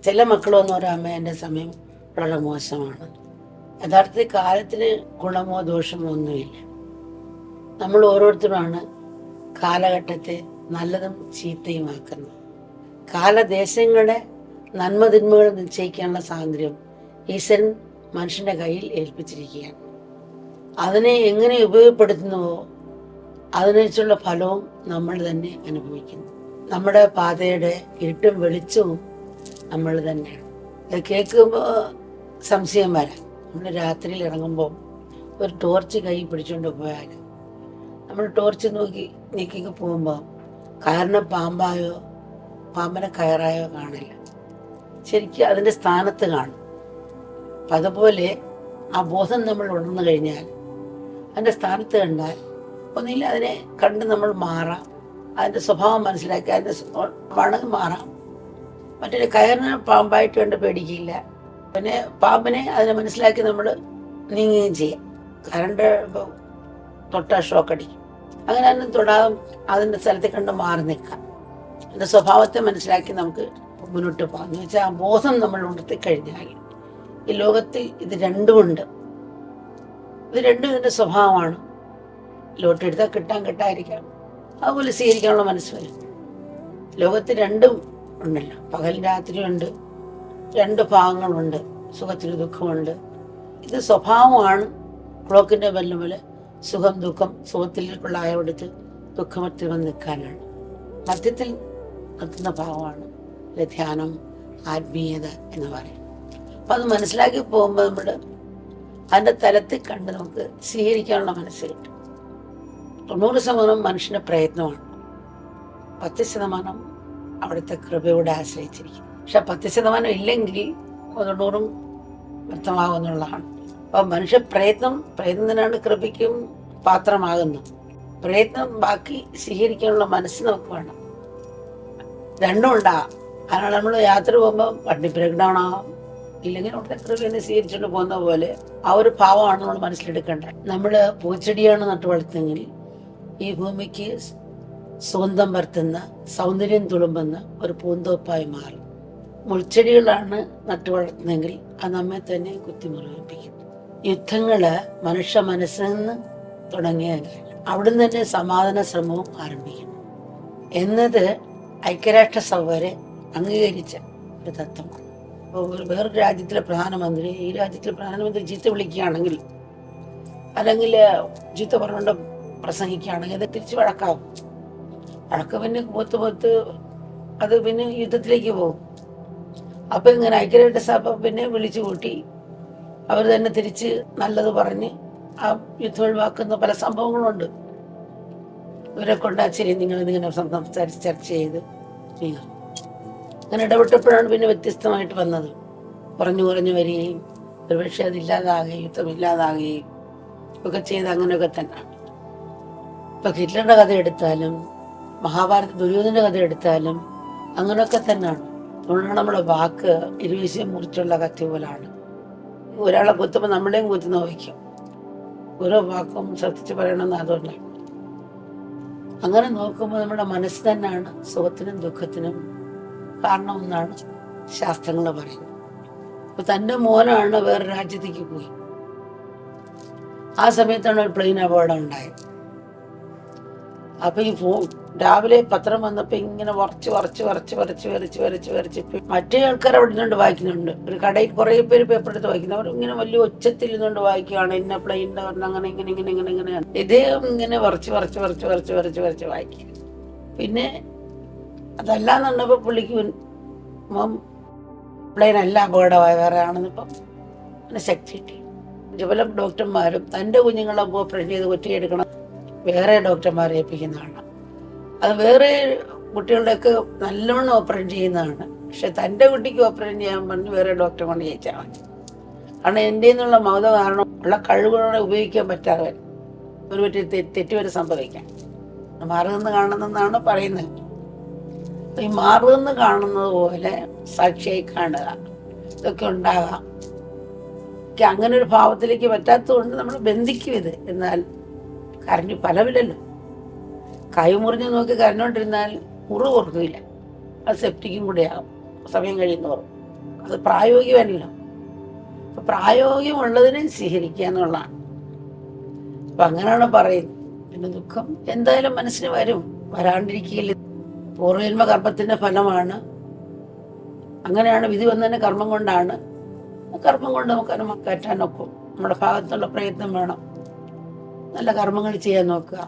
ചില മക്കളൊന്നും ഒരു അമ്മേൻ്റെ സമയം വളരെ മോശമാണ്. യഥാർത്ഥത്തിൽ കാലത്തിന് ഗുണമോ ദോഷമോ ഒന്നുമില്ല. നമ്മൾ ഓരോരുത്തരുമാണ് കാലഘട്ടത്തെ നല്ലതും ചീത്തയുമാക്കുന്നത്. കാലദേശങ്ങളെ നന്മതിന്മകൾ നിശ്ചയിക്കാനുള്ള സ്വാതന്ത്ര്യം ഈശ്വരൻ മനുഷ്യൻ്റെ കയ്യിൽ ഏൽപ്പിച്ചിരിക്കുകയാണ്. അതിനെ എങ്ങനെ ഉപയോഗപ്പെടുത്തുന്നുവോ അതിനനുസരിച്ചുള്ള ഫലവും നമ്മൾ തന്നെ അനുഭവിക്കുന്നു. നമ്മുടെ പാതയുടെ ഇരുട്ടും വെളിച്ചവും നമ്മൾ തന്നെയാണ്. ഇത് കേൾക്കുമ്പോൾ സംശയം വരാം. നമ്മൾ രാത്രിയിൽ ഇറങ്ങുമ്പോൾ ഒരു ടോർച്ച് കൈ പിടിച്ചുകൊണ്ട് പോയാൽ നമ്മൾ ടോർച്ച് നോക്കി നീക്കി പോകുമ്പോൾ കാരണം പാമ്പായോ പാമ്പിനെ കയറായോ കാണില്ല, ശരിക്കും അതിൻ്റെ സ്ഥാനത്ത് കാണും. അപ്പം അതുപോലെ ആ ബോധം നമ്മൾ ഉണർന്നു കഴിഞ്ഞാൽ അതിൻ്റെ സ്ഥാനത്ത് കണ്ടാൽ ഒന്നില്ല അതിനെ കണ്ട് നമ്മൾ മാറാം, അതിൻ്റെ സ്വഭാവം മനസ്സിലാക്കി അതിൻ്റെ വണങ്ങ് മാറാം. മറ്റൊരു കയറിന് പാമ്പായിട്ട് കണ്ട് പേടിക്കില്ല. പിന്നെ പാമ്പിനെ അതിനെ മനസ്സിലാക്കി നമ്മൾ നീങ്ങുകയും ചെയ്യാം. കറണ്ട് തൊട്ടാ ഷോക്ക് അടിക്കും. അങ്ങനെ അതിനെ തൊടാതെ അതിൻ്റെ സ്ഥലത്ത് കണ്ട് മാറി നിൽക്കാം. അതിൻ്റെ സ്വഭാവത്തെ മനസ്സിലാക്കി നമുക്ക് മുന്നോട്ട് പോകാം. എന്ന് വെച്ചാൽ ആ ബോധം നമ്മൾ ഉണർത്തി കഴിഞ്ഞാൽ ഈ ലോകത്തിൽ ഇത് രണ്ടുമുണ്ട്. ഇത് രണ്ടും ഇതിൻ്റെ സ്വഭാവമാണ്. ലോട്ടെടുത്താൽ കിട്ടാതിരിക്കാം, അതുപോലെ സ്വീകരിക്കാനുള്ള മനസ്സ് വരും. ലോകത്തിൽ രണ്ടും ഉണ്ടല്ലോ, പകൽ രാത്രിയുണ്ട്, രണ്ട് ഭാഗങ്ങളുണ്ട്, സുഖത്തിന് ദുഃഖമുണ്ട്. ഇത് സ്വഭാവമാണ്. ക്ലോക്കിൻ്റെ ബെല്ല് പോലെ സുഖം ദുഃഖം, സുഖത്തിലേക്കുള്ള ആയവിടുത്ത് ദുഃഖമത്തിൽ വന്ന് നിൽക്കാനാണ്. മധ്യത്തിൽ നിർത്തുന്ന ഭാവമാണ് ധ്യാനം, ആത്മീയത എന്ന് പറയും. അപ്പം അത് മനസ്സിലാക്കി പോകുമ്പോൾ നമ്മൾ അതിൻ്റെ തലത്തിൽ കണ്ട് നമുക്ക് സ്വീകരിക്കാനുള്ള മനസ്സ് കിട്ടും. 90% മനുഷ്യൻ്റെ പ്രയത്നമാണ്, 10% അവിടുത്തെ കൃപയോടെ ആശ്രയിച്ചിരിക്കും. പക്ഷെ 10% ഇല്ലെങ്കിൽ 90 വ്യക്തമാകുന്നുള്ളതാണ്. അപ്പം മനുഷ്യ പ്രയത്നം തന്നെയാണ് കൃപയ്ക്കും പാത്രമാകുന്നത്. പ്രയത്നം ബാക്കി സ്വീകരിക്കാനുള്ള മനസ്സ് നമുക്ക് വേണം. രണ്ടും ഉണ്ടാകാം. കാരണം നമ്മൾ യാത്ര പോകുമ്പോൾ വണ്ടി ബ്രേക്ക് ഡൗൺ ആവാം, ഇല്ലെങ്കിൽ അവിടുത്തെ കൃപയെ സ്വീകരിച്ചുകൊണ്ട് പോകുന്ന പോലെ ആ ഒരു ഭാവമാണ് നമ്മൾ മനസ്സിലെടുക്കേണ്ടത്. നമ്മൾ പൂച്ചെടിയാണ് നട്ടു വളർത്തുന്നെങ്കിൽ ഈ ഭൂമിക്ക് സുഗന്ധം വരുത്തുന്ന സൗന്ദര്യം തുളുമ്പുന്ന ഒരു പൂന്തോപ്പായി മാറും. മുൾച്ചെടികളാണ് നട്ടു വളർത്തുന്നെങ്കിൽ അത് നമ്മെ തന്നെ കുത്തിമുറിവിപ്പിക്കും. യുദ്ധങ്ങള് മനുഷ്യ മനസ്സിൽ നിന്ന് തുടങ്ങിയതല്ല, അവിടുന്ന് തന്നെ സമാധാന ശ്രമവും ആരംഭിക്കുന്നു എന്നത് ഐക്യരാഷ്ട്രസഭ വരെ അംഗീകരിച്ച ഒരു തത്വമാണ്. ഇപ്പോൾ വേറൊരു രാജ്യത്തിലെ പ്രധാനമന്ത്രി ഈ രാജ്യത്തിലെ പ്രധാനമന്ത്രി ചീത്ത വിളിക്കുകയാണെങ്കിൽ അല്ലെങ്കിൽ ചീത്ത പറഞ്ഞുകൊണ്ട് പ്രസംഗിക്കുകയാണെങ്കിൽ അത് തിരിച്ച് വഴക്കാവും. വഴക്ക് പിന്നെ പൊത്ത് അത് പിന്നെ യുദ്ധത്തിലേക്ക് പോകും. അപ്പം ഇങ്ങനെ ഐക്യരാഷ്ട്രസഭ പിന്നെ വിളിച്ചു കൂട്ടി അവർ തന്നെ തിരിച്ച് നല്ലത് പറഞ്ഞ് ആ യുദ്ധം ഒഴിവാക്കുന്ന പല സംഭവങ്ങളുണ്ട്. ഇവരെ കൊണ്ട് ശരി നിങ്ങളിങ്ങനെ സംസാരിച്ച് ചർച്ച ചെയ്ത് നീങ്ങും. അങ്ങനെ ഇടപെട്ടപ്പോഴാണ് പിന്നെ വ്യത്യസ്തമായിട്ട് വന്നത്. കുറഞ്ഞു വരികയും ഒരുപക്ഷെ അതില്ലാതാകുകയും യുദ്ധമില്ലാതാകുകയും ഒക്കെ ചെയ്ത് അങ്ങനെയൊക്കെ തന്നെയാണ്. ഇപ്പം ഹിറ്റ്ലറുടെ കഥ എടുത്താലും മഹാഭാരത ദുര്യോധനന്റെ കഥ എടുത്താലും അങ്ങനെയൊക്കെ തന്നെയാണ്. അതുകൊണ്ടാണ് നമ്മുടെ വാക്ക് ഇരുവശം മുറിച്ചുള്ള കത്തി പോലാണ്. ഒരാളെ കുത്തുമ്പോൾ നമ്മളെയും കുത്തുന്ന വയ്ക്കും. ഓരോ വാക്കും ശ്രദ്ധിച്ച് പറയണമെന്ന് അതുകൊണ്ടാണ്. അങ്ങനെ നോക്കുമ്പോൾ നമ്മുടെ മനസ്സ് തന്നെയാണ് സുഖത്തിനും ദുഃഖത്തിനും കാരണമെന്നാണ് ശാസ്ത്രങ്ങൾ പറയുന്നത്. അപ്പൊ തൻ്റെ മോനാണ് വേറെ രാജ്യത്തേക്ക് പോയി. ആ സമയത്താണ് ഒരു പ്ലെയിൻ അപകടം ഉണ്ടായത്. അപ്പൊ ഈ രാവിലെ പത്രം വന്നപ്പോ ഇങ്ങനെ വരച്ച് മറ്റേ ആൾക്കാർ അവിടെ നിന്നുകൊണ്ട് വായിക്കുന്നുണ്ട്. ഒരു കടയിൽ കുറെ പേര് പേപ്പർ എടുത്ത് വായിക്കുന്നു. അവർ ഇങ്ങനെ വലിയ ഒച്ചത്തിൽ നിന്നുകൊണ്ട് വായിക്കുകയാണ്, ഇന്ന പ്ലെയിനിന്റെ പറഞ്ഞ അങ്ങനെ ഇങ്ങനെ ഇദ്ദേഹം ഇങ്ങനെ വരച്ച് വായിക്കുക. പിന്നെ അതല്ലാന്നുണ്ടപ്പോ പുള്ളിക്ക് പ്ലെയിൻ അല്ല അപകടമായ വേറെ ആണെന്നിപ്പം അങ്ങനെ ശക്തി കിട്ടി. പല ഡോക്ടർമാരും തൻ്റെ കുഞ്ഞുങ്ങളെ ഓപ്പറേഷൻ ചെയ്ത് ഒറ്റയെടുക്കണം വേറെ ഡോക്ടർമാരെ ഏൽപ്പിക്കുന്നതാണ്. അത് വേറെ കുട്ടികളുടെയൊക്കെ നല്ലവണ്ണം ഓപ്പറേഷൻ ചെയ്യുന്നതാണ്. പക്ഷെ തൻ്റെ കുട്ടിക്ക് ഓപ്പറേഷൻ ചെയ്യാൻ പറഞ്ഞ് വേറെ ഡോക്ടറെ കൊണ്ട് ചെയ്യിച്ചാൽ മതി. കാരണം എൻ്റെ നിന്നുള്ള മൗത കാരണം ഉള്ള കഴിവുകളെ ഉപയോഗിക്കാൻ പറ്റാതെ ഒരു പറ്റി തെറ്റ് വരെ സംഭവിക്കാം. മാറുമെന്ന് കാണുന്നെന്നാണ് പറയുന്നത്. ഈ മാറുമെന്ന് കാണുന്നത് പോലെ സാക്ഷിയായി കാണുക ഇതൊക്കെ ഉണ്ടാകാം. അങ്ങനെ ഒരു ഭാവത്തിലേക്ക് പറ്റാത്തത് കൊണ്ട് നമ്മൾ ബന്ധിക്കും ഇത്. എന്നാൽ കരഞ്ഞു ഫലമില്ലല്ലോ. കൈ മുറിഞ്ഞ് നോക്കി കരഞ്ഞോണ്ടിരുന്നാൽ മുറിവ് ഓർക്കില്ല, അത് സെപ്റ്റിക്കും കൂടെ ആകും സമയം കഴിയുന്നവർ. അത് പ്രായോഗികമല്ലോ. അപ്പം പ്രായോഗികമുള്ളതിനെ സ്വീകരിക്കുക എന്നുള്ളതാണ്. അപ്പം അങ്ങനെയാണ് പറയുന്നത്. പിന്നെ ദുഃഖം എന്തായാലും മനസ്സിന് വരും, വരാണ്ടിരിക്കില്ല. പൂർവജന്മ കർമ്മത്തിൻ്റെ ഫലമാണ്. അങ്ങനെയാണ് വിധി വന്നതിന് കർമ്മം കൊണ്ടാണ്. കർമ്മം കൊണ്ട് നമുക്ക് അതിനെ മാറ്റാനൊക്കും. നമ്മുടെ ഭാഗത്തുള്ള പ്രയത്നം വേണം. നല്ല കർമ്മങ്ങൾ ചെയ്യാൻ നോക്കുക.